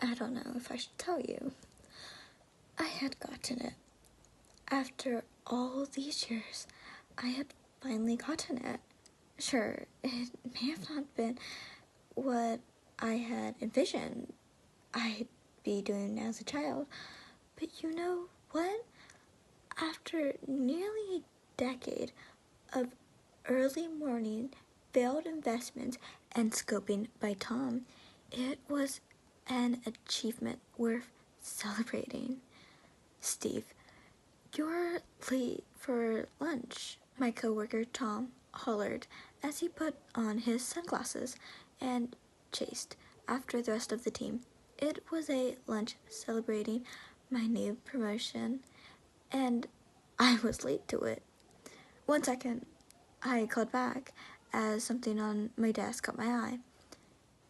I don't know if I should tell you. I had gotten it. After all these years, I had finally gotten it. Sure, it may have not been what I had envisioned I'd be doing as a child, but you know what? After nearly a decade of early morning failed investments and scoping by Tom, it was an achievement worth celebrating. Steve, you're late for lunch, my coworker Tom hollered as he put on his sunglasses and chased after the rest of the team. It was a lunch celebrating my new promotion, and I was late to it. 1 second, I called back as something on my desk caught my eye.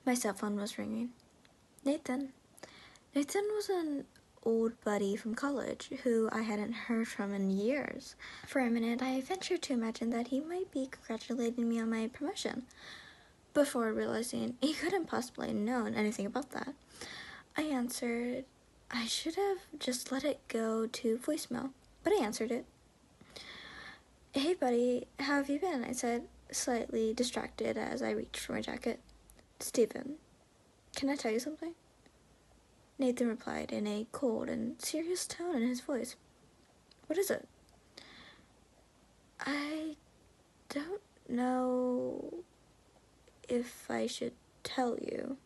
My cell phone was ringing. Nathan. Nathan was an old buddy from college who I hadn't heard from in years. For a minute, I ventured to imagine that he might be congratulating me on my promotion, before realizing he couldn't possibly have known anything about that. I answered. I should have just let it go to voicemail, but I answered it. Hey buddy, how have you been? I said, slightly distracted as I reached for my jacket. Stephen, can I tell you something? Nathan replied in a cold and serious tone in his voice. What is it? I don't know if I should tell you.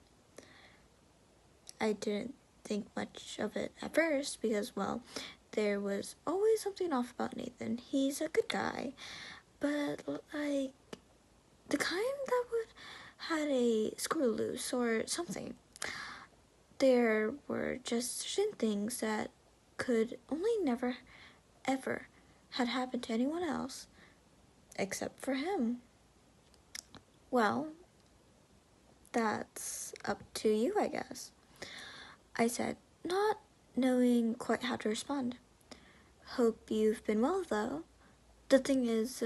I didn't think much of it at first because, well, there was always something off about Nathan. He's a good guy, but, like, the kind that would had a screw loose or something. There were just certain things that could only never, ever had happened to anyone else, except for him. Well, that's up to you, I guess, I said, not knowing quite how to respond. Hope you've been well, though. The thing is,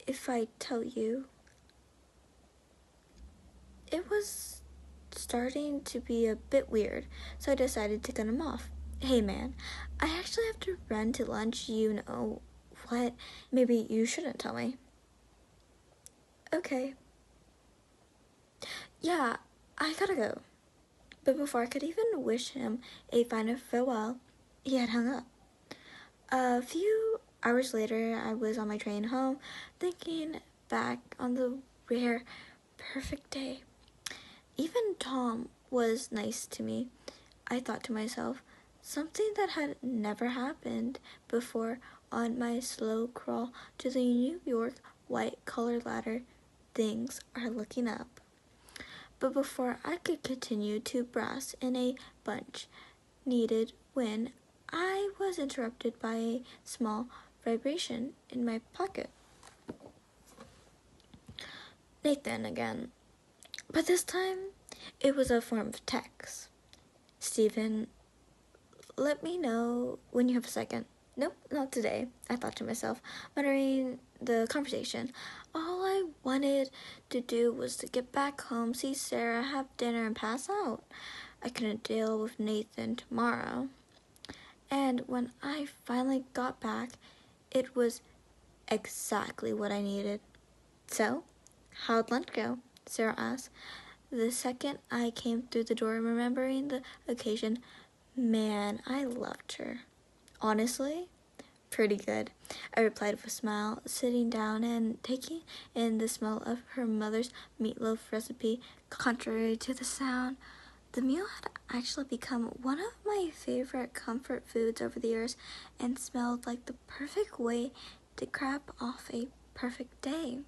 if I tell you, it was starting to be a bit weird, so I decided to cut him off. Hey man, I actually have to run to lunch, you know what? Maybe you shouldn't tell me. Okay. Yeah, I gotta go. But before I could even wish him a final farewell, he had hung up. A few hours later, I was on my train home, thinking back on the rare, perfect day. Even Tom was nice to me, I thought to myself, something that had never happened before on my slow crawl to the New York white-collar ladder. Things are looking up. But before I could continue to brass in a bunch needed when I was interrupted by a small vibration in my pocket. Nathan again. But this time, it was a form of text. Stephen, let me know when you have a second. Nope, not today, I thought to myself, muttering the conversation. All I wanted to do was to get back home, see Sarah, have dinner, and pass out. I couldn't deal with Nathan tomorrow. And when I finally got back, it was exactly what I needed. So, how'd lunch go? Sarah asked. The second I came through the door, remembering the occasion, man, I loved her. Honestly, pretty good, I replied with a smile, sitting down and taking in the smell of her mother's meatloaf recipe. Contrary to the sound, the meal had actually become one of my favorite comfort foods over the years and smelled like the perfect way to cap off a perfect day.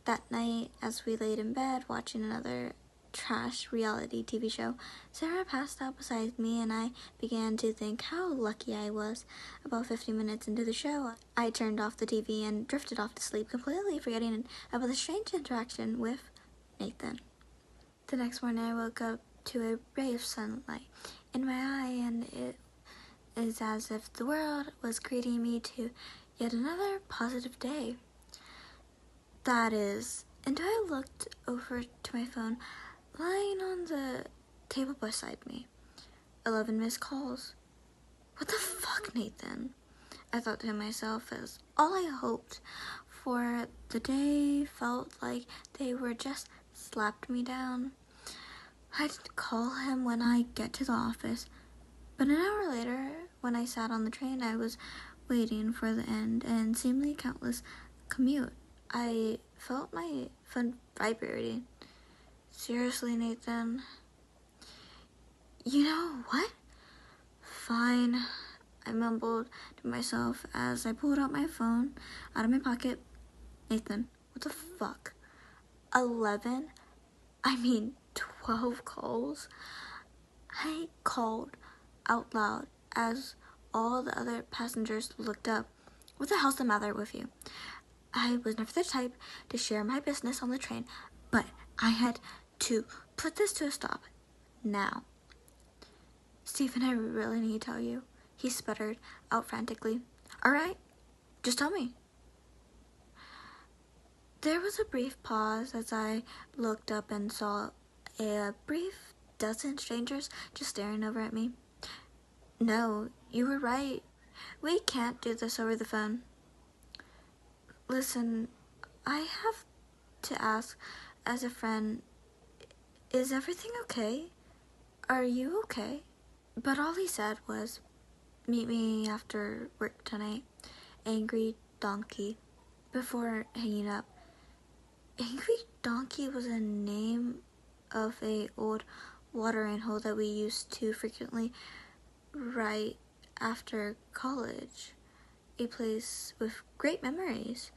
That night, as we laid in bed watching another trash reality TV show, Sarah passed out beside me and I began to think how lucky I was. About 50 minutes into the show, I turned off the TV and drifted off to sleep, completely forgetting about the strange interaction with Nathan. The next morning, I woke up to a ray of sunlight in my eye, and it is as if the world was greeting me to yet another positive day. That is, until I looked over to my phone, lying on the table beside me. 11 missed calls. What the fuck, Nathan? I thought to myself as all I hoped for the day felt like they were just slapped me down. I'd call him when I get to the office, but an hour later, when I sat on the train, I was waiting for the end and seemingly countless commute. I felt my phone vibrating. Seriously, Nathan? You know what? Fine, I mumbled to myself as I pulled out my phone out of my pocket. Nathan, what the fuck? 11? 12 calls? I called out loud as all the other passengers looked up. What the hell's the matter with you? I was never the type to share my business on the train, but I had to put this to a stop now. Stephen, I really need to tell you, he sputtered out frantically. All right, just tell me. There was a brief pause as I looked up and saw a brief dozen strangers just staring over at me. No, you were right. We can't do this over the phone. Listen, I have to ask as a friend, is everything okay? Are you okay? But all he said was, meet me after work tonight, Angry Donkey, before hanging up. Angry Donkey was a name of a old watering hole that we used to frequently right after college. A place with great memories,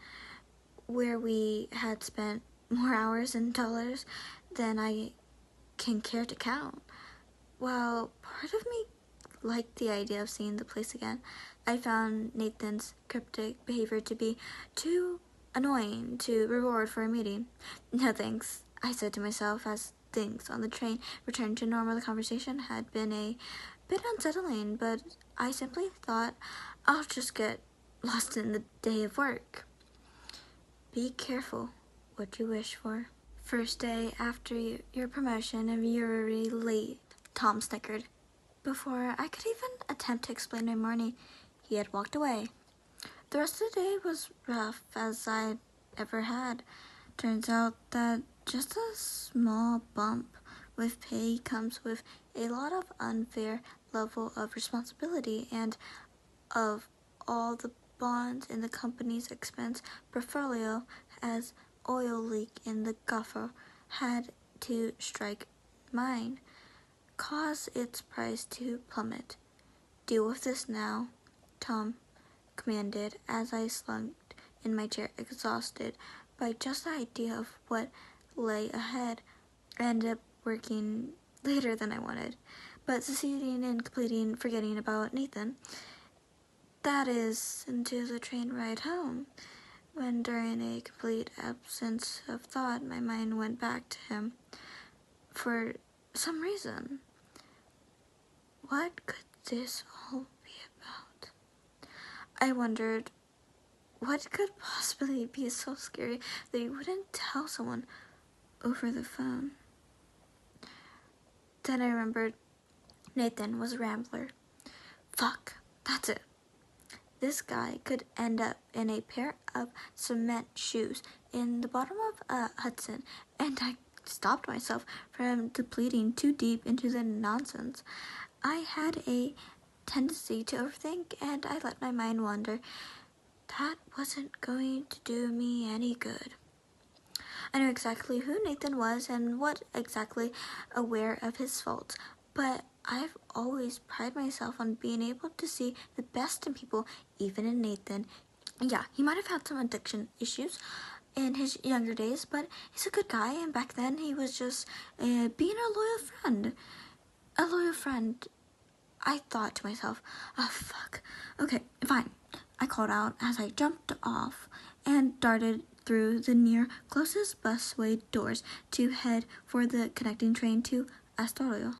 where we had spent more hours and dollars than I can care to count. While part of me liked the idea of seeing the place again, I found Nathan's cryptic behavior to be too annoying to reward for a meeting. No thanks, I said to myself as things on the train returned to normal. The conversation had been a bit unsettling, but I simply thought I'll just get lost in the day of work. Be careful what you wish for. First day after your promotion and you're already late, Tom snickered. Before I could even attempt to explain my morning, he had walked away. The rest of the day was rough as I'd ever had. Turns out that just a small bump with pay comes with a lot of unfair level of responsibility, and of all the bonds in the company's expense portfolio, as oil leak in the Gulf had to strike mine, cause its price to plummet. Deal with this now, Tom commanded as I slumped in my chair, exhausted by just the idea of what lay ahead. I ended up working later than I wanted, but succeeding in forgetting about Nathan. That is, into the train ride home, when during a complete absence of thought, my mind went back to him. For some reason. What could this all be about? I wondered, what could possibly be so scary that he wouldn't tell someone over the phone? Then I remembered Nathan was a rambler. Fuck, that's it. This guy could end up in a pair of cement shoes in the bottom of a Hudson, and I stopped myself from depleting too deep into the nonsense. I had a tendency to overthink, and I let my mind wander. That wasn't going to do me any good. I knew exactly who Nathan was and what exactly aware of his faults, but I've always prided myself on being able to see the best in people, even in Nathan. Yeah, he might have had some addiction issues in his younger days, but he's a good guy, and back then he was just being a loyal friend. A loyal friend. I thought to myself, oh fuck, okay, fine. I called out as I jumped off and darted through the near closest busway doors to head for the connecting train to Astoria.